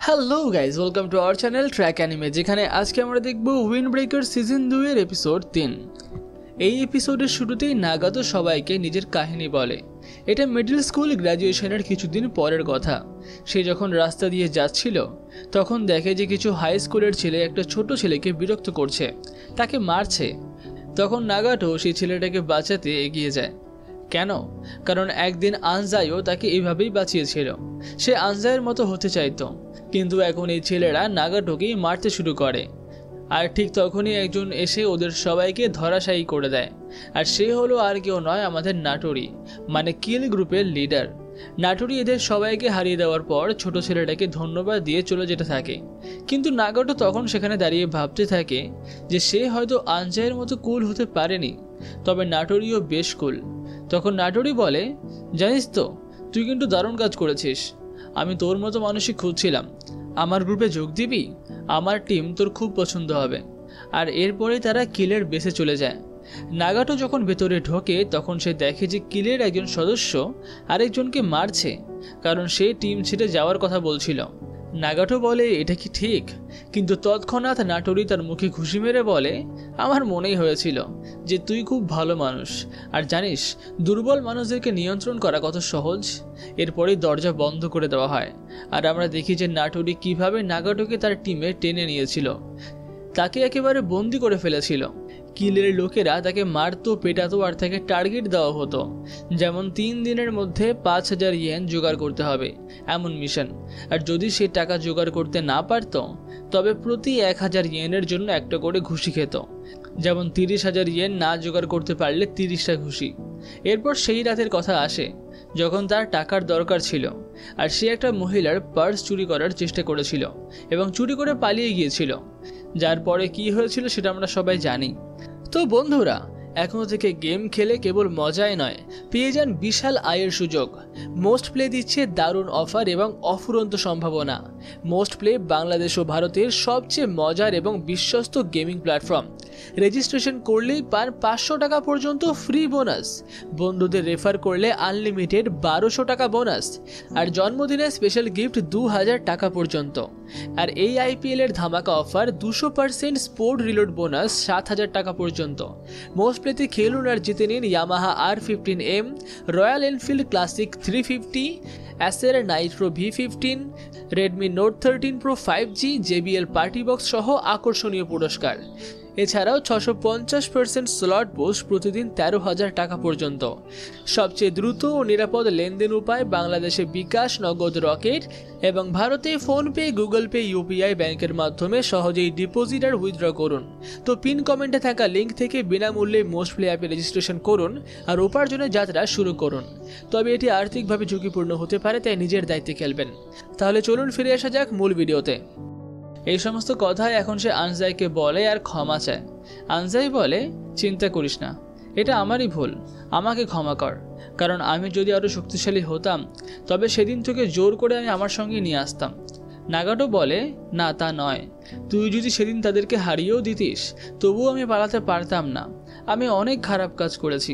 Hello guys, welcome to our channel track anime, যেখানে আজকে আমরা দেখব উইন্ডব্রেকার সিজন 2 এর এপিসোড 3। এই এপিসোডের শুরুতেই নাগাতো সবাইকে নিজের কাহিনী বলে। এটা মিডল স্কুল গ্র্যাজুয়েশনের কিছুদিন পরের কথা। সে যখন রাস্তা দিয়ে যাচ্ছিল তখন দেখে যে কিছু হাই স্কুলের ছেলে একটা ছোট ছেলেকে বিরক্ত করছে, তাকে মারছে। তখন নাগাটো সেই ছেলেটাকে বাঁচাতে এগিয়ে যায়। কেন? কারণ একদিন আনজাইও তাকে এইভাবেই বাঁচিয়েছিল। সে আনজাইয়ের মতো হতে চাইতো, কিন্তু এখন এই ছেলেরা নাগাটোকেই মারতে শুরু করে। আর ঠিক তখনই একজন এসে ওদের সবাইকে ধরাশায়ী করে দেয়। আর সে হলো আর কেউ নয়, আমাদের নাটোরি, মানে কিল গ্রুপের লিডার। নাটোরি এদের সবাইকে হারিয়ে দেওয়ার পর ছোট ছেলেটাকে ধন্যবাদ দিয়ে চলে যেতে থাকে। কিন্তু নাগাটো তখন সেখানে দাঁড়িয়ে ভাবতে থাকে যে সে হয়তো আনজাইয়ের মতো কুল হতে পারেনি, তবে নাটোরিও বেশ কুল। তখন নাটোরি বলে, জানিস তো, তুই কিন্তু দারুণ কাজ করেছিস। আমি তোর মতো মানুষই খুঁজছিলাম। আমার গ্রুপে যোগ দিবি? আমার টিম তোর খুব পছন্দ হবে। আর এরপরে তারা কিলের বেসে চলে যায়। নাগাটো যখন ভেতরে ঢোকে তখন সে দেখে যে কিলের একজন সদস্য আরেকজনকে মারছে, কারণ সে টিম ছেড়ে যাওয়ার কথা বলছিল। নাগাটো বলে, এটা কি ঠিক? কিন্তু তৎক্ষণাৎ নাটোরি তার মুখে ঘুষি মেরে বলে, আমার মনেই হয়েছিল যে তুই খুব ভালো মানুষ, আর জানিস দুর্বল মানুষদেরকে নিয়ন্ত্রণ করা কত সহজ। এরপরেই দরজা বন্ধ করে দেওয়া হয়, আর আমরা দেখি যে নাটোরি কিভাবে নাগাটোকে তার টিমে টেনে নিয়েছিল, তাকে একেবারে বন্দি করে ফেলেছিল। কিলের লোকেরা তাকে মারতো, পেটাতো, আর তাকে টার্গেট দেওয়া হতো, যেমন 3 দিনের মধ্যে 5000 ইয়েন জোগাড় করতে হবে এমন মিশন। আর যদি সে টাকা জোগাড় করতে না পারত তবে প্রতি 1000 ইয়েনের জন্য একটা করে ঘুষি খেত, যেমন 30,000 ইয়েন না জোগাড় করতে পারলে 30টা ঘুষি। এরপর সেই রাতের কথা আসে যখন তার টাকার দরকার ছিল, আর সে একটা মহিলার পার্স চুরি করার চেষ্টা করেছিল এবং চুরি করে পালিয়ে গিয়েছিল। যার পরে কি হয়েছিল সেটা আমরা সবাই জানি। তো বন্ধুরা, এখন থেকে গেম খেলে কেবল মজাই নয়, পেয়ে যান বিশাল আয়ের সুযোগ। মোস্ট প্লে দিচ্ছে দারুণ অফার এবং অফুরন্ত সম্ভাবনা। মোস্ট প্লে বাংলাদেশ ও ভারতের সবচেয়ে মজার এবং বিশ্বস্ত গেমিং প্ল্যাটফর্ম। রেজিস্ট্রেশন করলেই পান 500 টাকা পর্যন্ত ফ্রি বোনাস, বন্ধুদের রেফার করলে আনলিমিটেড 1200 টাকা বোনাস, আর জন্মদিনে স্পেশাল গিফট 2000 টাকা পর্যন্ত। আর এই আইপিএল এর ধামাকা অফার 200% স্পোর্ট রিলোড বোনাস 7000 টাকা পর্যন্ত। মোস্ট প্লেতে খেলুন আর জিতে নিন Yamaha R15M, Royal Enfield Classic 350, Acer Nitro V15, Redmi Note 13 Pro 5G, JBL Party Box সহ আকর্ষণীয় পুরস্কার। এছাড়াও 650% স্লট বুস্ট প্রতিদিন 13,000 টাকা পর্যন্ত। সবচেয়ে দ্রুত ও নিরাপদ লেনদেন উপায় বাংলাদেশে বিকাশ, নগদ, রকেট এবং ভারতে ফোনপে, গুগল পে, ইউপিআই ব্যাংকের মাধ্যমে সহজেই ডিপোজিট আর উইথড্র করুন। তো পিন কমেন্টে থাকা লিঙ্ক থেকে বিনামূল্যে মোস্ট প্লে অ্যাপে রেজিস্ট্রেশন করুন আর উপার্জনের যাত্রা শুরু করুন। তবে এটি আর্থিকভাবে ঝুঁকিপূর্ণ হতে পারে, তাই নিজের দায়িত্বে খেলবেন। তাহলে চলুন ফিরে আসা যাক মূল ভিডিওতে। এই সমস্ত কথাই এখন সে আনজাইকে বলে আর ক্ষমা চায়। আনজাই বলে, চিন্তা করিস না, এটা আমারই ভুল, আমাকে ক্ষমা কর। কারণ আমি যদি আরও শক্তিশালী হতাম তবে সেদিন থেকে জোর করে আমি আমার সঙ্গে নিয়ে আসতাম। নাগাটো বলে, না তা নয়, তুই যদি সেদিন তাদেরকে হারিয়েও দিতিস তবুও আমি পালাতে পারতাম না। আমি অনেক খারাপ কাজ করেছি,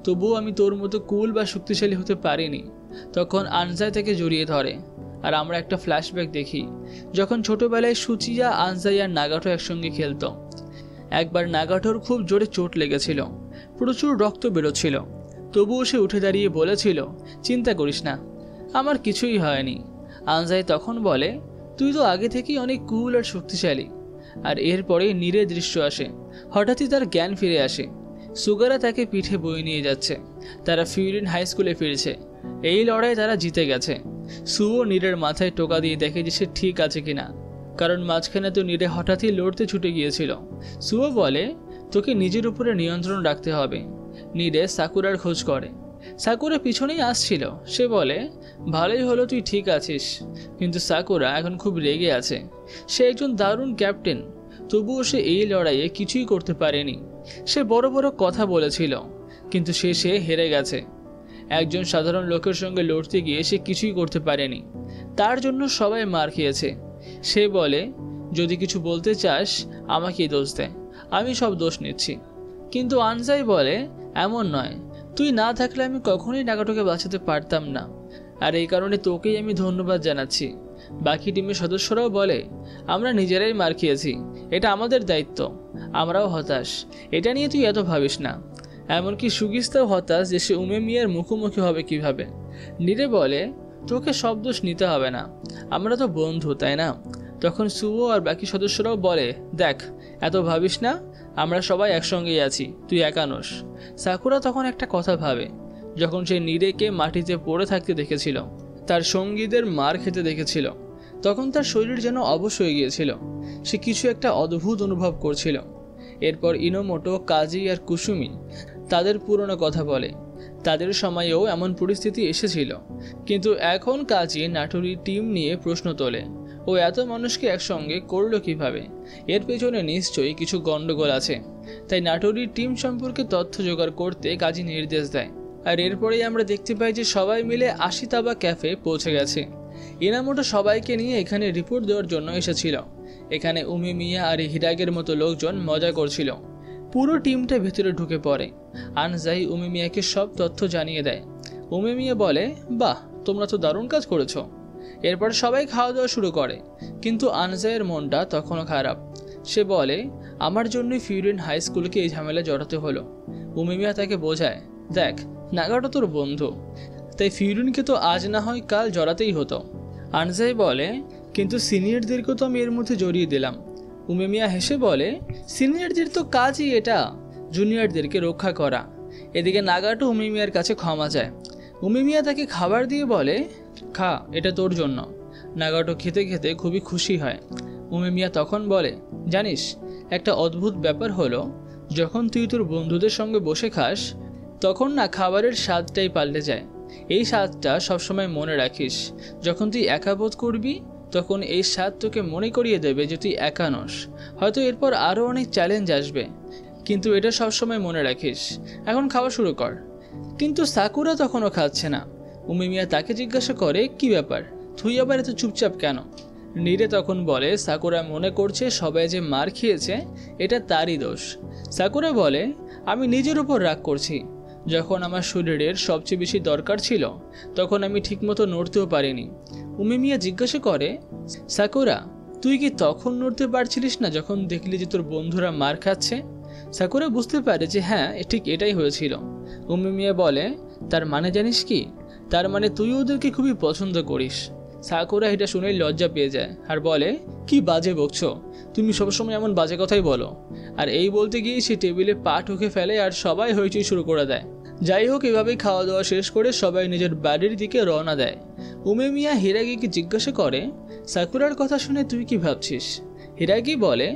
তবুও আমি তোর মতো কুল বা শক্তিশালী হতে পারিনি। তখন আনজাই তাকে জড়িয়ে ধরে, আর আমরা একটা ফ্ল্যাশব্যাক দেখি যখন ছোটবেলায় সুচিয়া, আনজাই আর নাগাটো একসঙ্গে খেলতো। একবার নাগাটোর খুব জোরে চোট লেগেছিল, প্রচুর রক্ত বেরোচ্ছিল, তবুও সে উঠে দাঁড়িয়ে বলেছিল, চিন্তা করিস না, আমার কিছুই হয়নি। আনজাই তখন বলে, তুই তো আগে থেকেই অনেক কুল আর শক্তিশালী। আর এরপরেই নীরের দৃশ্য আসে। হঠাৎই তার জ্ঞান ফিরে আসে। সুগারা তাকে পিঠে বয়ে নিয়ে যাচ্ছে। তারা ফিউরিন হাই স্কুলে ফিরছে। এই লড়াই তারা জিতে গেছে। সুও নীরের মাথায় টোকা দিয়ে দেখে যে সে ঠিক আছে কিনা, কারণ মাঝখানে তো নীরে হঠাৎই লড়তে ছুটে গিয়েছিল। সুও বলে, তোকে নিজের উপরে নিয়ন্ত্রণ রাখতে হবে। নীরে সাকুরার খোঁজ করে। সাকুরা পিছনেই আসছিল। সে বলে, ভালোই হলো তুই ঠিক আছিস, কিন্তু সাকুরা এখন খুব রেগে আছে। সে একজন দারুণ ক্যাপ্টেন, তবুও সে এই লড়াইয়ে কিছুই করতে পারেনি। সে বড় বড় কথা বলেছিল, কিন্তু সে হেরে গেছে। একজন সাধারণ লোকের সঙ্গে লড়তে গিয়ে সে কিছুই করতে পারেনি, তার জন্য সবাই মার খেয়েছে। সে বলে, যদি কিছু বলতে চাস আমাকেই দোষ দে, আমি সব দোষ নিচ্ছি। কিন্তু আনজাই বলে, এমন নয়, তুই না থাকলে আমি কখনোই নাগাটোকে বাঁচাতে পারতাম না, আর এই কারণে তোকেই আমি ধন্যবাদ জানাচ্ছি। বাকি টিমের সদস্যরাও বলে, আমরা নিজেরাই মার খেয়েছি, এটা আমাদের দায়িত্ব, আমরাও হতাশ, এটা নিয়ে তুই এত ভাবিস না। এমনকি সুগিস্তাও হতাশ যে সে উমেমিয়ার মুখোমুখি হবে কিভাবে। নীরে বলে, তোকে সব দোষ নিতে হবে না, আমরা তো বন্ধু, তাই না? তখন সুও আর বাকি সদস্যরাও বলে, দেখ এত ভাবিস না, আমরা সবাই একসঙ্গেই আছি, তুই একা নোস। সাকুরা তখন একটা কথা ভাবে, যখন সে নীরেকে মাটিতে পড়ে থাকতে দেখেছিল, তার সঙ্গীদের মার খেতে দেখেছিল, তখন তার শরীর যেন অবশ হয়ে গিয়েছিল। সে কিছু একটা অদ্ভুত অনুভব করছিল। এরপর ইনোমোটো, কাজি আর কুসুমি তাদের পুরনো কথা বলে। তাদের সময়েও এমন পরিস্থিতি এসেছিল, কিন্তু এখন কাজি নাটোরি টিম নিয়ে প্রশ্ন তোলে, ও এত মানুষকে একসঙ্গে করলো কিভাবে? এর পেছনে নিশ্চয়ই কিছু গন্ডগোল আছে। তাই নাটোরি টিম সম্পর্কে তথ্য জোগাড় করতে কাজি নির্দেশ দেয়। আর এরপরেই আমরা দেখতে পাই যে সবাই মিলে আশিতাবা ক্যাফে পৌঁছে গেছে। ইনামোটো সবাইকে নিয়ে এখানে রিপোর্ট দেওয়ার জন্য এসেছিল। এখানে উমেমিয়া আর হিরাগের মতো লোকজন মজা করছিল। পুরো টিমটা ভেতরে ঢুকে পড়ে। আনজাই উমেমিয়াকে সব তথ্য জানিয়ে দেয়। উমেমিয়া বলে, বাহ, তোমরা তো দারুণ কাজ করেছো। এরপর সবাই খাওয়া দাওয়া শুরু করে, কিন্তু আনজাইয়ের মনটা তখনও খারাপ। সে বলে, আমার জন্যই ফিউরিন হাই স্কুলকে এই ঝামেলা জড়াতে হলো। উমেমিয়া তাকে বোঝায়, দেখ নাগাটো তোর বন্ধু, তাই ফিউরিনকে তো আজ না হয় কাল জড়াতেই হতো। আনজাই বলে, কিন্তু সিনিয়রদেরকেও তো আমি এর মধ্যে জড়িয়ে দিলাম। উমেমিয়া হেসে বলে, সিনিয়রদের তো কাজই এটা, জুনিয়রদেরকে রক্ষা করা। এদিকে নাগাটো উমেমিয়ার কাছে ক্ষমা চায়। উমেমিয়া তাকে খাবার দিয়ে বলে, খা, এটা তোর জন্য। নাগাটো খেতে খেতে খুবই খুশি হয়। উমেমিয়া তখন বলে, জানিস একটা অদ্ভুত ব্যাপার হলো, যখন তুই তোর বন্ধুদের সঙ্গে বসে খাস, তখন না খাবারের স্বাদটাই পাল্টে যায়। এই স্বাদটা সবসময় মনে রাখিস। যখন তুই একা বোধ করবি, তখন এই স্বাদ তোকে মনে করিয়ে দেবে যে তুই একা নস। হয়তো এরপর আরও অনেক চ্যালেঞ্জ আসবে, কিন্তু এটা সবসময় মনে রাখিস। এখন খাওয়া শুরু কর। কিন্তু সাকুরা তখনও খাচ্ছে না। উমেমিয়া তাকে জিজ্ঞাসা করে, কি ব্যাপার, তুই আবার এত চুপচাপ কেন? নীরে তখন বলে, সাকুরা মনে করছে সবাই যে মার খেয়েছে এটা তারই দোষ। সাকুরা বলে, আমি নিজের উপর রাগ করছি। যখন আমার শরীরের সবচেয়ে বেশি দরকার ছিল, তখন আমি ঠিকমতো নড়তেও পারিনি। উমেমিয়া জিজ্ঞাসা করে, সাকুরা, তুই কি তখন নড়তে পারছিলিস না যখন দেখলি যে তোর বন্ধুরা মার খাচ্ছে? সাকুরা বুঝতে পারে যে হ্যাঁ, ঠিক এটাই হয়েছিল। উমেমিয়া বলে, তার মানে জানিস কি? তার মানে তুই ওদেরকে খুবই পছন্দ করিস। সাকুরা এটা শুনেই লজ্জা পেয়ে যায় আর বলে, কি বাজে বকছো, তুমি সবসময় এমন বাজে কথাই বলো। আর এই বলতে গিয়ে সে টেবিলে পা ঠুকে ফেলে আর সবাই হইচই শুরু করে দেয়। যাই হোক, এভাবেই খাওয়া দাওয়া শেষ করে সবাই নিজের বাড়ির দিকে রওনা দেয়। উমেমিয়া হিরাগিকে জিজ্ঞাসা করে, সাকুরার কথা শুনে তুই কি ভাবছিস? হিরাগি বলে,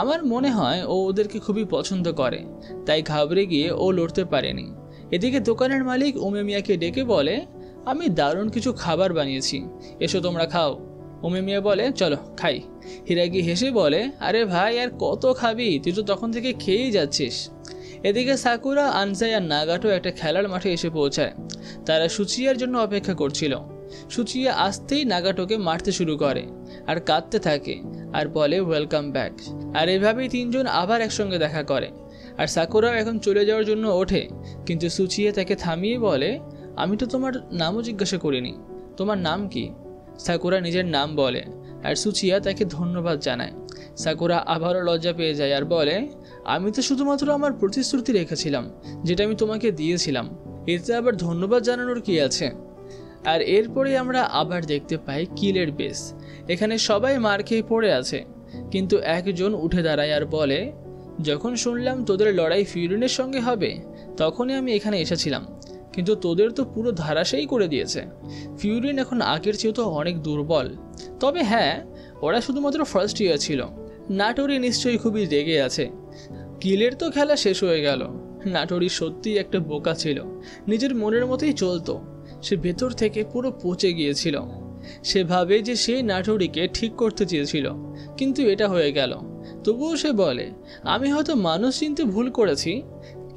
আমার মনে হয় ও ওদেরকে খুবই পছন্দ করে, তাই ঘাবড়ে গিয়ে ও লড়তে পারেনি। এদিকে দোকানের মালিক উমেমিয়াকে ডেকে বলে, আমি দারুণ কিছু খাবার বানিয়েছি, এসো তোমরা খাও। উমেমিয়া বলে, চলো খাই। হিরাগি হেসে বলে, আরে ভাই আর কত খাবি, তুই তো তখন থেকে খেয়েই যাচ্ছিস। এদিকে সাকুরা, আনজাই আর নাগাটো একটা খেলার মাঠে এসে পৌঁছায়। তারা সুচিয়ার জন্য অপেক্ষা করছিল। সুচিয়া আসতেই নাগাটোকে মারতে শুরু করে আর কাঁদতে থাকে আর বলে, ওয়েলকাম ব্যাক। আর এভাবেই তিনজন আবার একসঙ্গে দেখা করে। আর সাকুরাও এখন চলে যাওয়ার জন্য ওঠে, কিন্তু সুচিয়া তাকে থামিয়ে বলে, আমি তো তোমার নামও জিজ্ঞাসা করিনি, তোমার নাম কি? সাকুরা নিজের নাম বলে আর সুচিয়া তাকে ধন্যবাদ জানায়। সাকুরা আবারও লজ্জা পেয়ে যায় আর বলে, আমি তো শুধুমাত্র আমার প্রতিশ্রুতি রেখেছিলাম, যেটা আমি তোমাকে দিয়েছিলাম, এতে আবার ধন্যবাদ জানানোর কি আছে? আর এরপরে আমরা আবার দেখতে পাই কিলের বেস। এখানে সবাই মার খেয়ে পড়ে আছে, কিন্তু একজন উঠে দাঁড়ায় আর বলে, যখন শুনলাম তোদের লড়াই ফিউরিনের সঙ্গে হবে, তখনই আমি এখানে এসেছিলাম, কিন্তু তোদের তো পুরো ধারাশায়ী করে দিয়েছে। ফিউরিন এখন আগের চেয়েও তো অনেক দুর্বল। তবে হ্যাঁ, ওরা শুধুমাত্র ফার্স্ট ইয়ার ছিল। নাটোরি নিশ্চয়ই খুবই রেগে আছে। কিলের তো খেলা শেষ হয়ে গেল। নাটোরি সত্যিই একটা বোকা ছিল, নিজের মনের মতোই চলতো। সে ভেতর থেকে পুরো পচে গিয়েছিল। সে ভাবে যে সে নাটোরিকে ঠিক করতে চেয়েছিল, কিন্তু এটা হয়ে গেল। তবুও সে বলে, আমি হয়তো মানুষ চিনতে ভুল করেছি,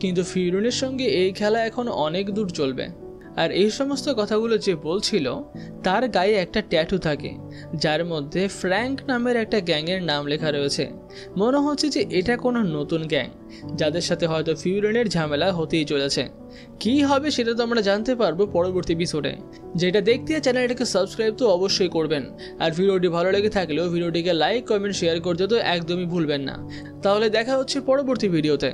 কিন্তু ফিউরিনের সঙ্গে এই খেলা এখন অনেক দূর চলবে। আর এই সমস্ত কথাগুলো যে বলছিল তার গায়ে একটা ট্যাটু থাকে যার মধ্যে ফ্র্যাঙ্ক নামের একটা গ্যাংয়ের নাম লেখা রয়েছে। মনে হচ্ছে যে এটা কোনো নতুন গ্যাং যাদের সাথে হয়তো ফিউরেনের ঝামেলা হতেই চলেছে। কি হবে সেটা তো আমরা জানতে পারবো পরবর্তী এপিসোডে। যেটা দেখতে চ্যানেলটাকে সাবস্ক্রাইব তো অবশ্যই করবেন, আর ভিডিওটি ভালো লেগে থাকলেও ভিডিওটিকে লাইক কমেন্ট শেয়ার করতে তো একদমই ভুলবেন না। তাহলে দেখা হচ্ছে পরবর্তী ভিডিওতে।